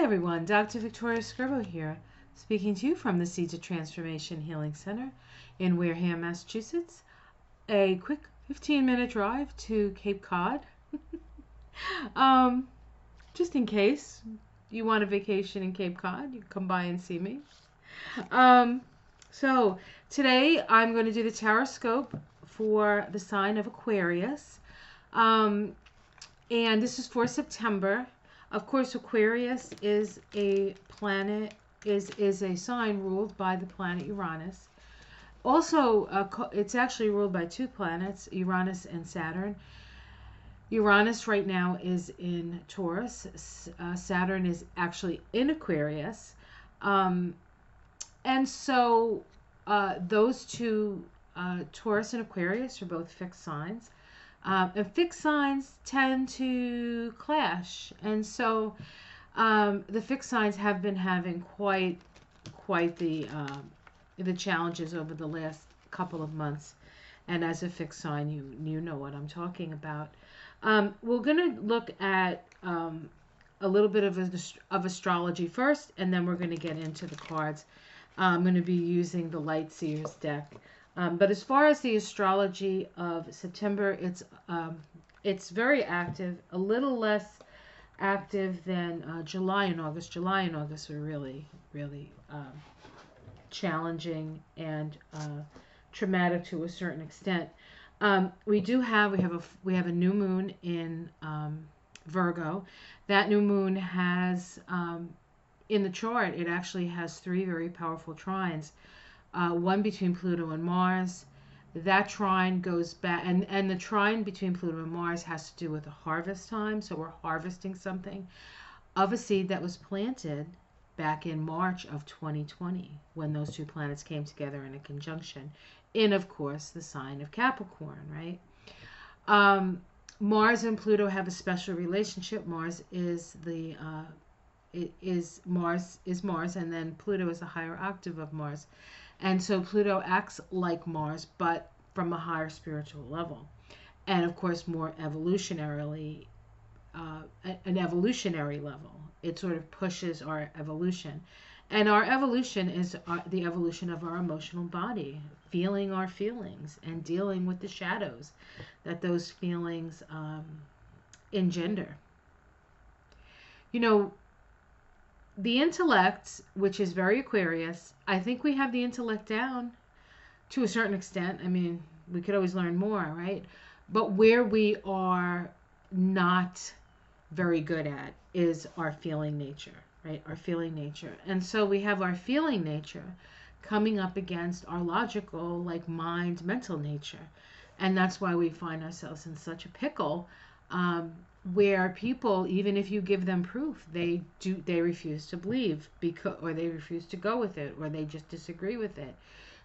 Hi everyone, Dr. Victoria Scribo here, speaking to you from the Seeds of Transformation Healing Center in Wareham, Massachusetts. A quick 15-minute drive to Cape Cod, just in case you want a vacation in Cape Cod, you can come by and see me. So today I'm going to do the tarot scope for the sign of Aquarius, and this is for September. Of course, Aquarius is a planet, is a sign ruled by the planet Uranus. Also, it's actually ruled by two planets, Uranus and Saturn. Uranus right now is in Taurus. Saturn is actually in Aquarius. And so those two, Taurus and Aquarius, are both fixed signs. And fixed signs tend to clash, and so the fixed signs have been having quite the challenges over the last couple of months. And as a fixed sign, you know what I'm talking about. We're going to look at a little bit of astrology first, and then we're going to get into the cards. I'm going to be using the Light Seers deck. But as far as the astrology of September, it's very active, a little less active than July and August. July and August are really challenging and traumatic to a certain extent. We have a new moon in Virgo. That new moon has in the chart, it actually has three very powerful trines. One between Pluto and Mars. That trine goes back, and the trine between Pluto and Mars has to do with the harvest time. So we're harvesting something of a seed that was planted back in March of 2020 when those two planets came together in a conjunction in, of course, the sign of Capricorn, right? Mars and Pluto have a special relationship. Mars is Mars, and then Pluto is a higher octave of Mars. And so Pluto acts like Mars, but from a higher spiritual level. And of course, more evolutionarily, an evolutionary level. It sort of pushes our evolution. And our evolution is the evolution of our emotional body, feeling our feelings and dealing with the shadows that those feelings engender. You know, the intellect, which is very Aquarius, I think we have the intellect down to a certain extent. I mean, we could always learn more, right? But where we are not very good at is our feeling nature, right? Our feeling nature. And so we have our feeling nature coming up against our logical, like mind, mental nature. And that's why we find ourselves in such a pickle, where people, even if you give them proof, they refuse to believe, or they refuse to go with it, or they just disagree with it,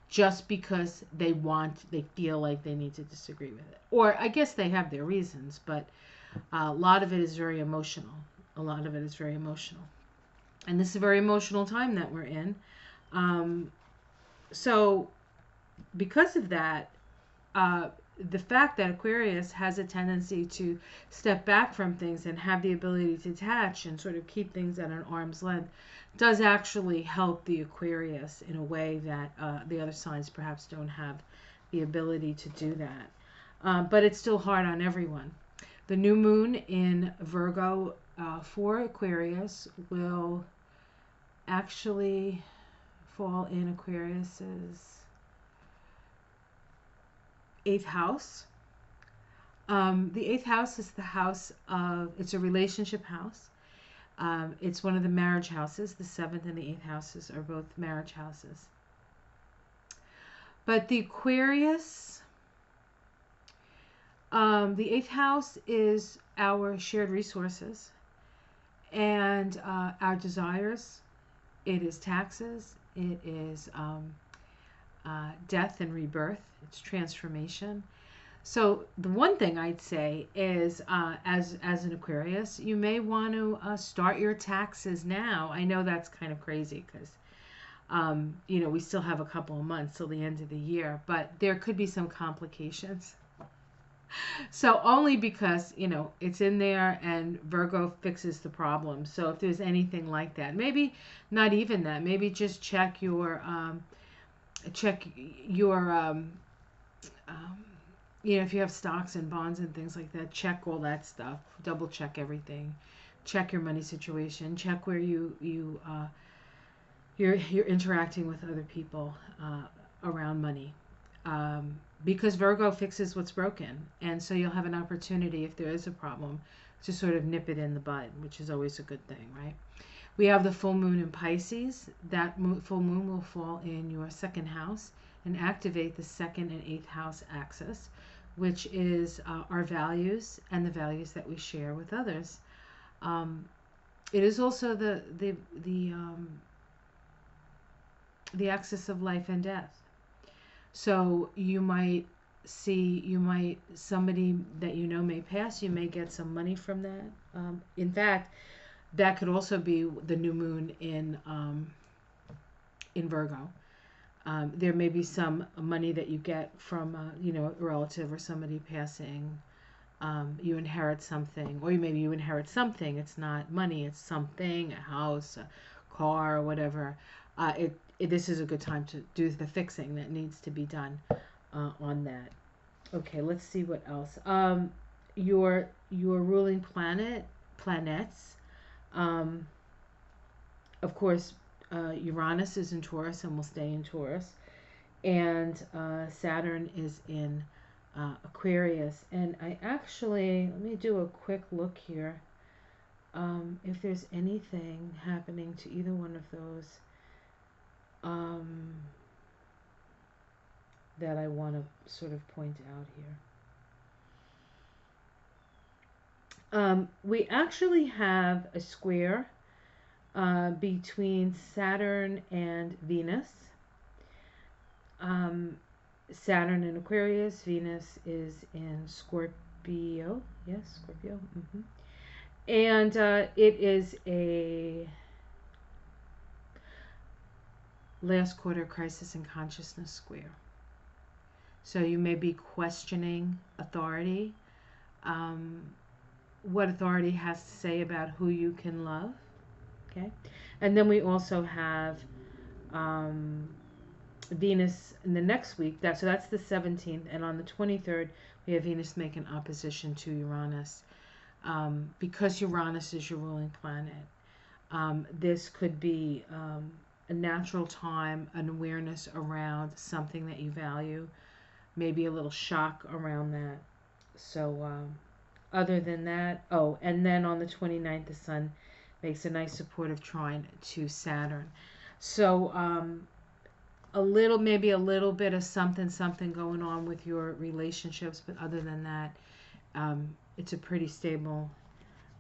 just because they feel like they need to disagree with it. Or I guess they have their reasons, but a lot of it is very emotional. And this is a very emotional time that we're in. So because of that, the fact that Aquarius has a tendency to step back from things and have the ability to detach and sort of keep things at an arm's length does actually help the Aquarius in a way that the other signs perhaps don't have the ability to do that. But it's still hard on everyone. The new moon in Virgo for Aquarius will actually fall in Aquarius's 8th house. The 8th house is the house of, it's a relationship house. It's one of the marriage houses. The 7th and the 8th houses are both marriage houses. But the Aquarius, the 8th house is our shared resources and our desires. It is taxes. It is death and rebirth. It's transformation. So the one thing I'd say is, as an Aquarius, you may want to start your taxes now. I know that's kind of crazy because, we still have a couple of months till the end of the year, but there could be some complications. So only because, it's in there and Virgo fixes the problem. So if there's anything like that, maybe not even that, maybe just check your um, if you have stocks and bonds and things like that, check all that stuff, double check everything, check your money situation, check where you're interacting with other people around money. Because Virgo fixes what's broken. And so you'll have an opportunity, if there is a problem, to sort of nip it in the bud, which is always a good thing, right? We have the full moon in Pisces. That full moon will fall in your second house and activate the second and eighth house axis, which is our values and the values that we share with others. It is also the axis of life and death. So somebody that may pass, you may get some money from that. In fact, that could also be the new moon in Virgo. There may be some money that you get from a relative or somebody passing. You inherit something, or maybe you inherit something. It's not money, it's something, a house, a car, or whatever. This is a good time to do the fixing that needs to be done on that. Okay, let's see what else. Your ruling planets. Of course, Uranus is in Taurus and will stay in Taurus, and Saturn is in Aquarius. And I actually, let me do a quick look here. If there's anything happening to either one of those that I want to sort of point out here. We actually have a square between Saturn and Venus. Saturn in Aquarius, Venus is in Scorpio. Yes, Scorpio. And it is a last quarter crisis in consciousness square. So you may be questioning authority, what authority has to say about who you can love. Okay, and then we also have Venus in the next week. So that's the 17th, and on the 23rd we have Venus making opposition to Uranus. Because Uranus is your ruling planet, this could be a natural time, an awareness around something that you value, maybe a little shock around that. So other than that, and then on the 29th, the Sun makes a nice supportive trine to Saturn. So maybe a little bit of something going on with your relationships, but other than that, it's a pretty stable,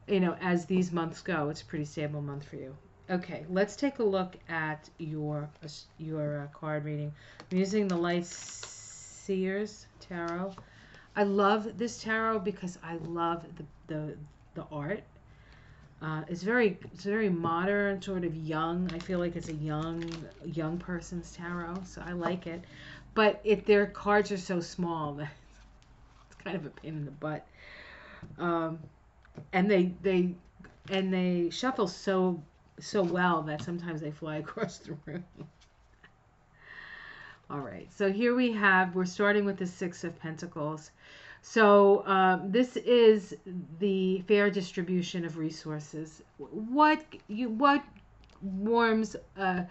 as these months go, it's a pretty stable month for you. Okay, let's take a look at your card reading. I'm using the Light Seers Tarot. I love this tarot because I love the art. It's very modern, sort of young. I feel like it's a young person's tarot, so I like it. But their cards are so small that it's kind of a pain in the butt. And they shuffle so well that sometimes they fly across the room. All right, so here we're starting with the Six of Pentacles. So this is the fair distribution of resources. What warms a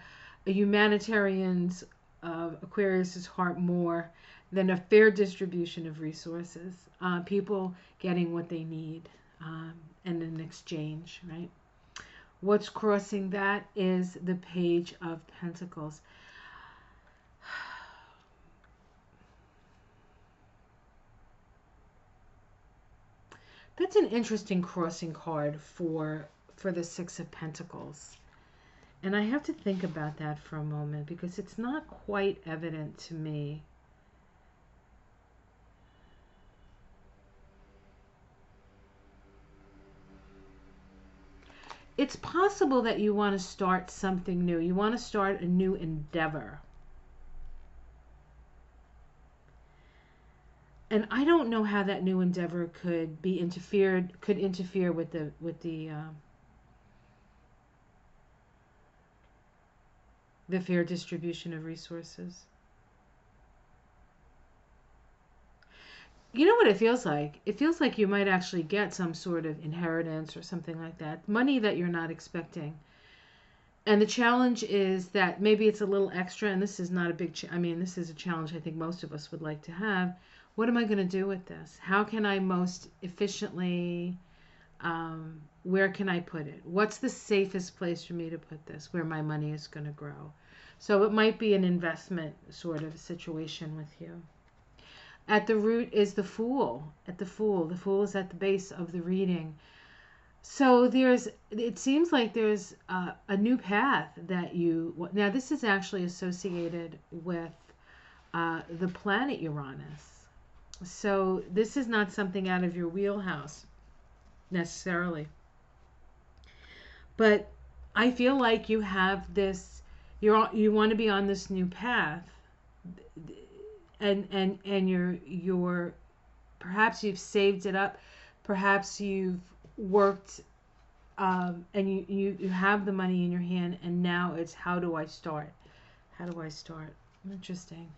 humanitarian's Aquarius's heart more than a fair distribution of resources? People getting what they need and in exchange, right? What's crossing that is the Page of Pentacles. That's an interesting crossing card for the Six of Pentacles. And I have to think about that for a moment because it's not quite evident to me. It's possible that you want to start something new. You want to start a new endeavor. And I don't know how that new endeavor could interfere with the fair distribution of resources. You know what it feels like? It feels like you might actually get some sort of inheritance or something like that, money that you're not expecting. And the challenge is that maybe it's a little extra, and this is not a big, I mean, this is a challenge I think most of us would like to have. What am I going to do with this? How can I most efficiently, where can I put it? What's the safest place for me to put this, where my money is going to grow? So it might be an investment sort of situation with you. At the root is the Fool. At the Fool. The Fool is at the base of the reading. So it seems like there's a new path that now this is actually associated with the planet Uranus. So this is not something out of your wheelhouse necessarily. But I feel like you have this, you want to be on this new path, and you're perhaps you've saved it up, perhaps you've worked, and you have the money in your hand, and now it's how do I start? How do I start? Interesting.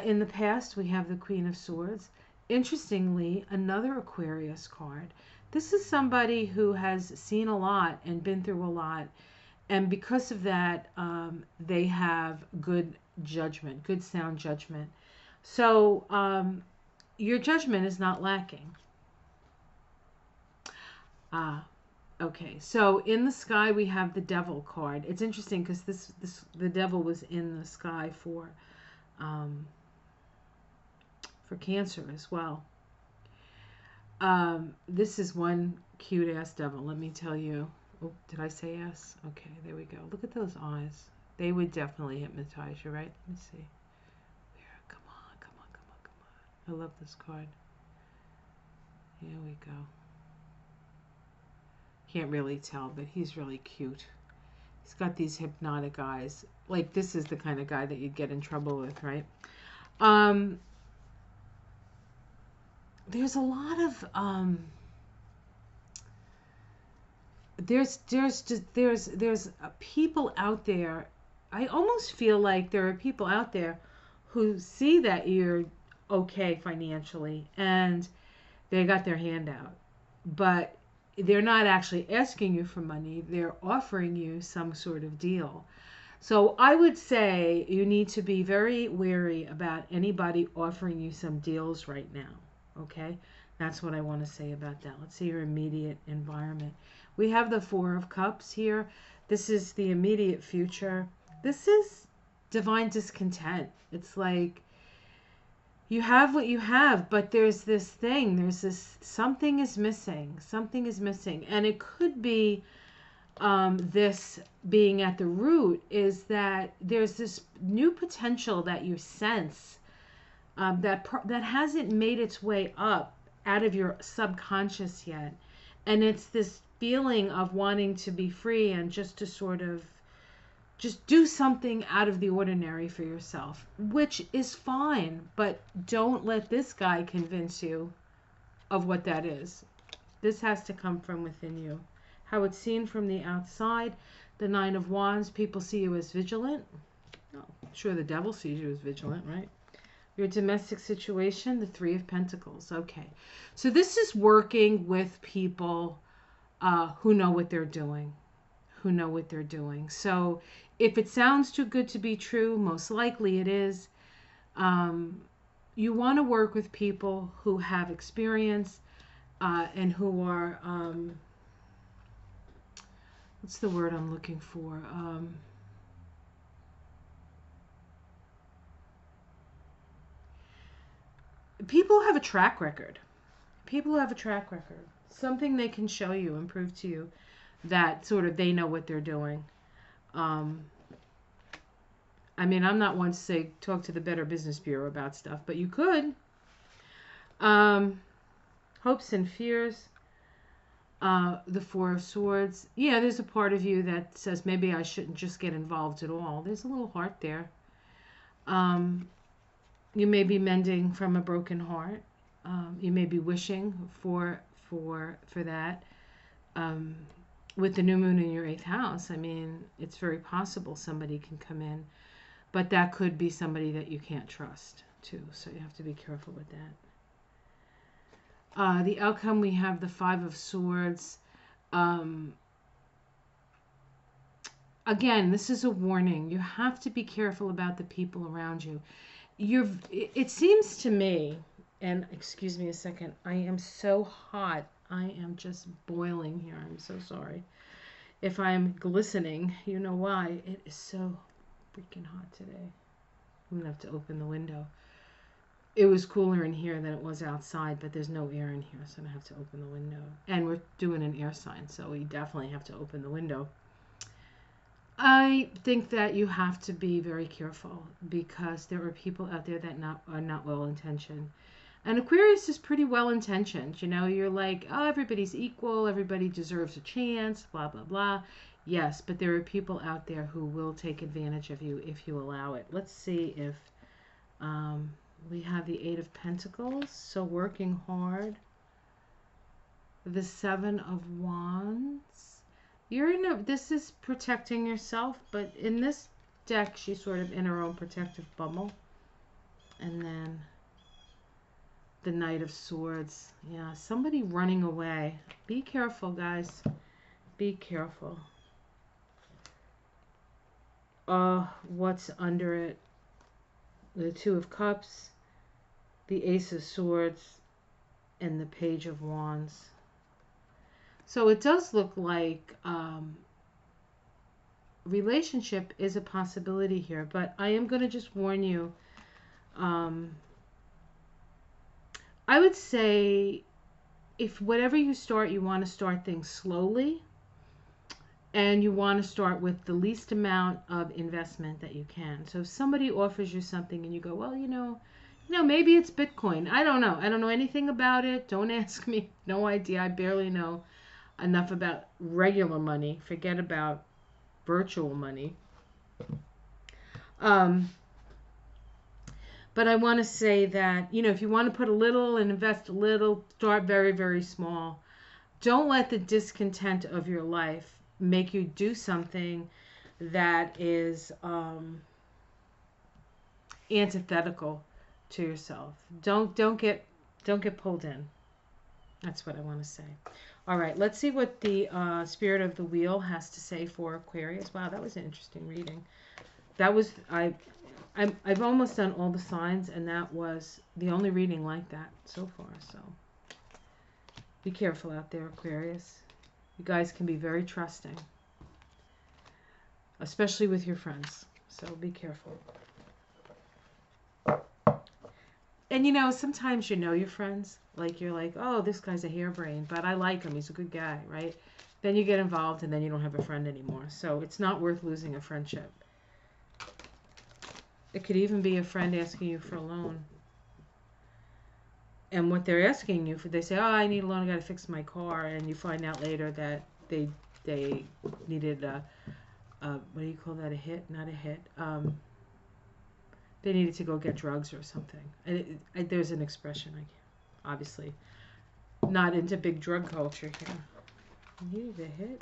In the past, we have the Queen of Swords. Interestingly, another Aquarius card. This is somebody who has seen a lot and been through a lot, and because of that, they have good judgment, good sound judgment. So your judgment is not lacking. Okay, so in the sky we have the Devil card. It's interesting because the Devil was in the sky for Cancer as well. This is one cute ass devil, let me tell you. Oh, did I say yes? Okay, there we go. Look at those eyes. They would definitely hypnotize you, right? Let me see. Come on, come on, come on, come on. I love this card. Here we go. Can't really tell, but he's really cute. He's got these hypnotic eyes. Like, this is the kind of guy that you'd get in trouble with, right? There's a lot of there's people out there. I almost feel like there are people out there who see that you're okay financially and they got their hand out, but they're not actually asking you for money. They're offering you some sort of deal. So I would say you need to be very wary about anybody offering you some deals right now. Okay, that's what I want to say about that. Let's see your immediate environment. We have the Four of Cups here. This is the immediate future. This is divine discontent. It's like you have what you have, but there's this thing, something is missing. Something is missing. And it could be this being at the root is that there's this new potential that you sense that hasn't made its way up out of your subconscious yet. And it's this feeling of wanting to be free and just to sort of just do something out of the ordinary for yourself, which is fine, but don't let this guy convince you of what that is. This has to come from within you. How it's seen from the outside, the Nine of Wands, people see you as vigilant. Oh, I'm sure the devil sees you as vigilant, right? Your domestic situation, the Three of Pentacles. Okay, so this is working with people who know what they're doing. Who know what they're doing. So if it sounds too good to be true, most likely it is. You want to work with people who have experience and who are, what's the word I'm looking for? People who have a track record. People who have a track record. Something they can show you and prove to you that sort of they know what they're doing. I mean, I'm not one to say talk to the Better Business Bureau about stuff, but you could. Hopes and fears. The Four of Swords. Yeah, there's a part of you that says maybe I shouldn't just get involved at all. There's a little heart there. You may be mending from a broken heart. You may be wishing for that. Um, with the new moon in your 8th house, I mean, it's very possible somebody can come in, but that could be somebody that you can't trust too. So you have to be careful with that. The outcome, we have the 5 of Swords. Again, this is a warning. You have to be careful about the people around you. It seems to me, and excuse me a second, I am so hot. I am just boiling here. I'm so sorry. If I'm glistening, you know why. It is so freaking hot today. I'm going to have to open the window. It was cooler in here than it was outside, but there's no air in here, so I have to open the window. And we're doing an air sign, so we definitely have to open the window. I think that you have to be very careful because there are people out there that are not well-intentioned. And Aquarius is pretty well-intentioned. You know, you're like, oh, everybody's equal, everybody deserves a chance, blah, blah, blah. Yes, but there are people out there who will take advantage of you if you allow it. Let's see if we have the 8 of Pentacles, so working hard. The 7 of Wands. This is protecting yourself, but in this deck, she's sort of in her own protective bubble. And then the Knight of Swords. Yeah, somebody running away. Be careful, guys. Be careful. What's under it? The 2 of Cups, the Ace of Swords, and the Page of Wands. So it does look like relationship is a possibility here, but I am going to just warn you. I would say if whatever you start, you want to start things slowly, and you want to start with the least amount of investment that you can. So if somebody offers you something and you go, well, you know, maybe it's Bitcoin. I don't know. I don't know anything about it. Don't ask me. No idea. I barely know enough about regular money. Forget about virtual money. But I want to say that, you know, if you want to put a little and invest a little, start very, very small. Don't let the discontent of your life make you do something that is antithetical to yourself. Don't get pulled in. That's what I want to say. All right, let's see what the Spirit of the Wheel has to say for Aquarius. Wow, that was an interesting reading. That was I've almost done all the signs, and that was the only reading like that so far. So be careful out there, Aquarius. You guys can be very trusting, especially with your friends. So be careful. And you know, sometimes you know your friends. Like you're like, oh, this guy's a harebrain, but I like him. He's a good guy, right? Then you get involved, and then you don't have a friend anymore. So it's not worth losing a friendship. It could even be a friend asking you for a loan. And what they're asking you for, they say, oh, I need a loan, I got to fix my car. And you find out later that they needed what do you call that, a hit? Not a hit. They needed to go get drugs or something. There's an expression, obviously not into big drug culture here. Needed a hit?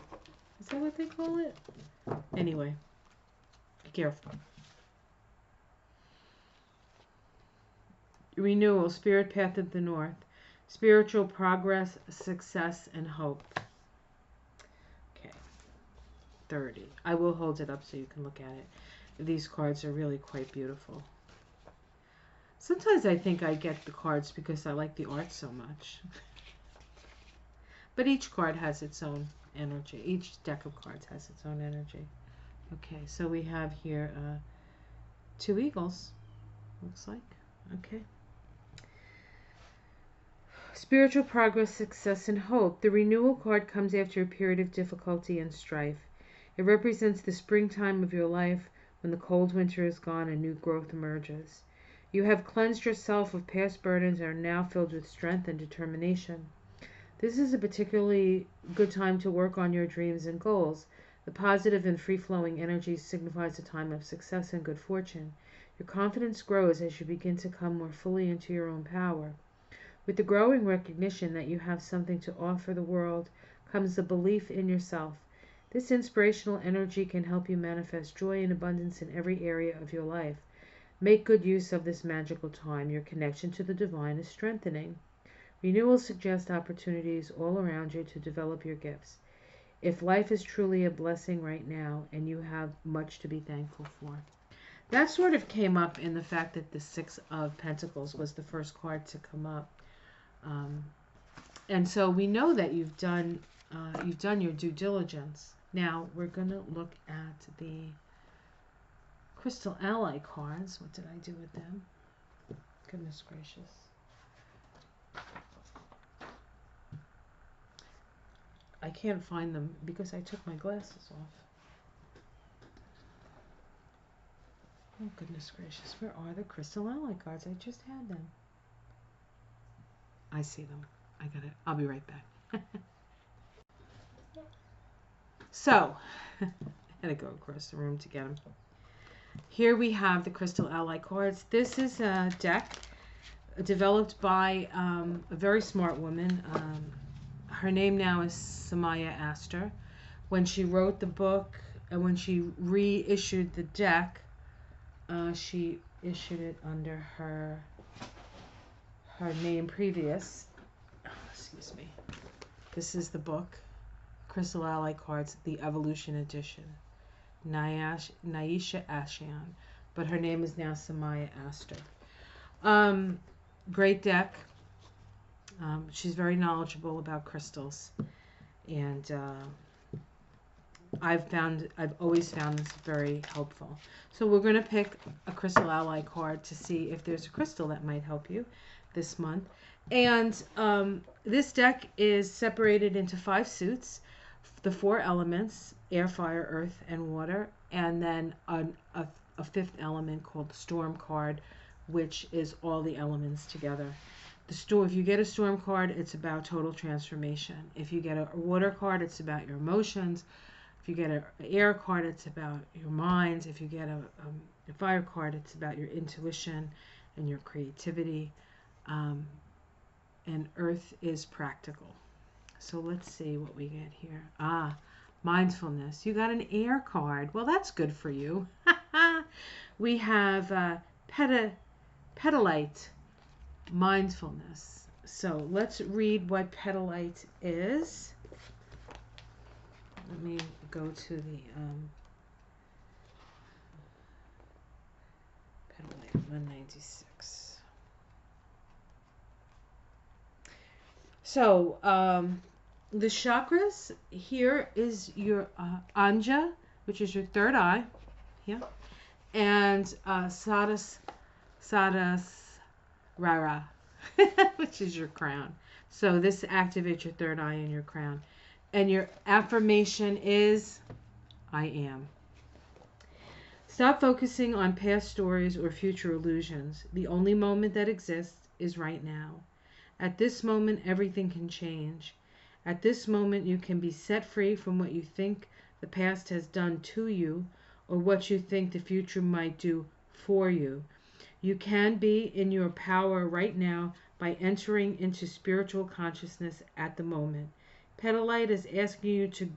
Is that what they call it? Anyway, be careful. Renewal, Spirit Path of the North. Spiritual progress, success, and hope. Okay. 30. I will hold it up so you can look at it. These cards are really quite beautiful. Sometimes I think I get the cards because I like the art so much. But each card has its own energy. Each deck of cards has its own energy. Okay, so we have here 2 eagles, looks like. Okay. Spiritual progress, success, and hope. The renewal card comes after a period of difficulty and strife. It represents the springtime of your life when the cold winter is gone and new growth emerges. You have cleansed yourself of past burdens and are now filled with strength and determination. This is a particularly good time to work on your dreams and goals. The positive and free-flowing energy signifies a time of success and good fortune. Your confidence grows as you begin to come more fully into your own power. With the growing recognition that you have something to offer the world comes the belief in yourself. This inspirational energy can help you manifest joy and abundance in every area of your life. Make good use of this magical time. Your connection to the divine is strengthening. Renewal suggests opportunities all around you to develop your gifts. If life is truly a blessing right now and you have much to be thankful for. That sort of came up in the fact that the Six of Pentacles was the first card to come up. And so we know that you've done your due diligence. Now we're going to look at the Crystal Ally cards. What did I do with them? Goodness gracious. I can't find them because I took my glasses off. Oh, goodness gracious. Where are the Crystal Ally cards? I just had them. I see them. I got it. I'll be right back. So, I had to go across the room to get them. Here we have the Crystal Ally cards. This is a deck developed by a very smart woman. Her name now is Samaya Aster. When she wrote the book and when she reissued the deck, she issued it under her name previous. Excuse me. This is the book, Crystal Ally Cards, the Evolution Edition. Naisha Ashian, but her name is now Samaya Aster. Great deck. She's very knowledgeable about crystals, and I've always found this very helpful. So we're going to pick a Crystal Ally card to see if there's a crystal that might help you this month. And this deck is separated into 5 suits, the 4 elements: air, fire, earth, and water, and then a 5th element called the storm card, which is all the elements together. If you get a storm card, it's about total transformation. If you get a water card, it's about your emotions. If you get an air card, it's about your mind. If you get a fire card, it's about your intuition and your creativity. And earth is practical. So let's see what we get here. Mindfulness. You got an air card. Well, that's good for you. We have petalite. Mindfulness. So let's read what petalite is. Let me go to the petalite 196. So the chakras, here is your Anja, which is your third eye, yeah, and Sadasrara, which is your crown. So this activates your third eye and your crown. And your affirmation is, I am. Stop focusing on past stories or future illusions. The only moment that exists is right now. At this moment, everything can change. At this moment, you can be set free from what you think the past has done to you or what you think the future might do for you. You can be in your power right now by entering into spiritual consciousness at the moment. Petalite is asking you to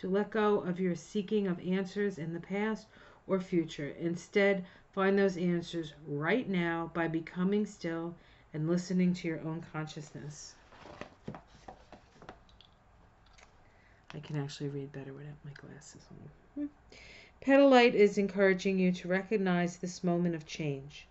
let go of your seeking of answers in the past or future. Instead, find those answers right now by becoming still and listening to your own consciousness. I can actually read better without my glasses on. Petalite is encouraging you to recognize this moment of change.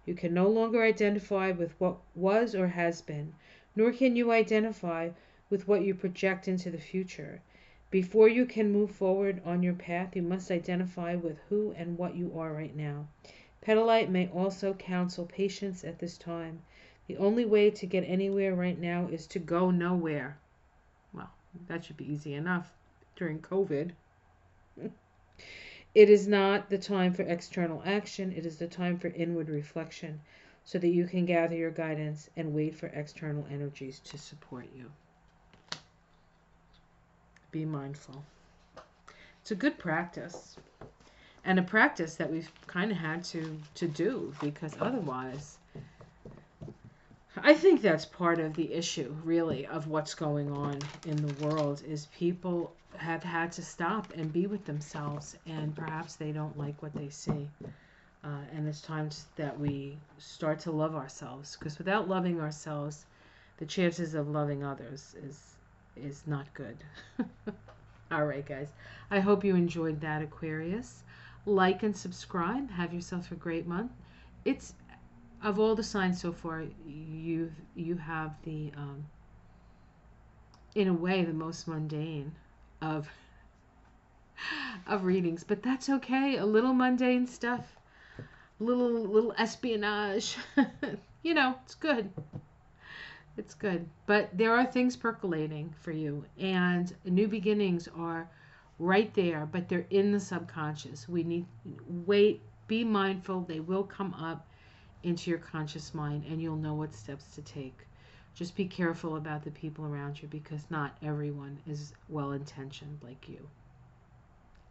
You can no longer identify with what was or has been, nor can you identify with what you project into the future. Before you can move forward on your path, you must identify with who and what you are right now. Petalite may also counsel patience at this time. The only way to get anywhere right now is to go nowhere. Well, that should be easy enough during COVID. It is not the time for external action. It is the time for inward reflection so that you can gather your guidance and wait for external energies to support you. Be mindful. It's a good practice. and a practice that we've kind of had to do, because otherwise, I think that's part of the issue, really, of what's going on in the world, is people have had to stop and be with themselves, and perhaps they don't like what they see. And it's time that we start to love ourselves, because without loving ourselves, the chances of loving others is not good. All right, guys. I hope you enjoyed that, Aquarius. Like and subscribe. Have yourself a great month. It's, of all the signs so far, you have the in a way the most mundane of readings, but that's okay. A little mundane stuff, little espionage. You know, it's good. It's good. But there are things percolating for you, and new beginnings are right there, but they're in the subconscious. We need wait, be mindful. They will come up into your conscious mind, and you'll know what steps to take. Just be careful about the people around you, because not everyone is well intentioned like you.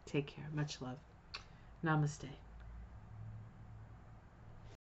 Take care. Much love. Namaste.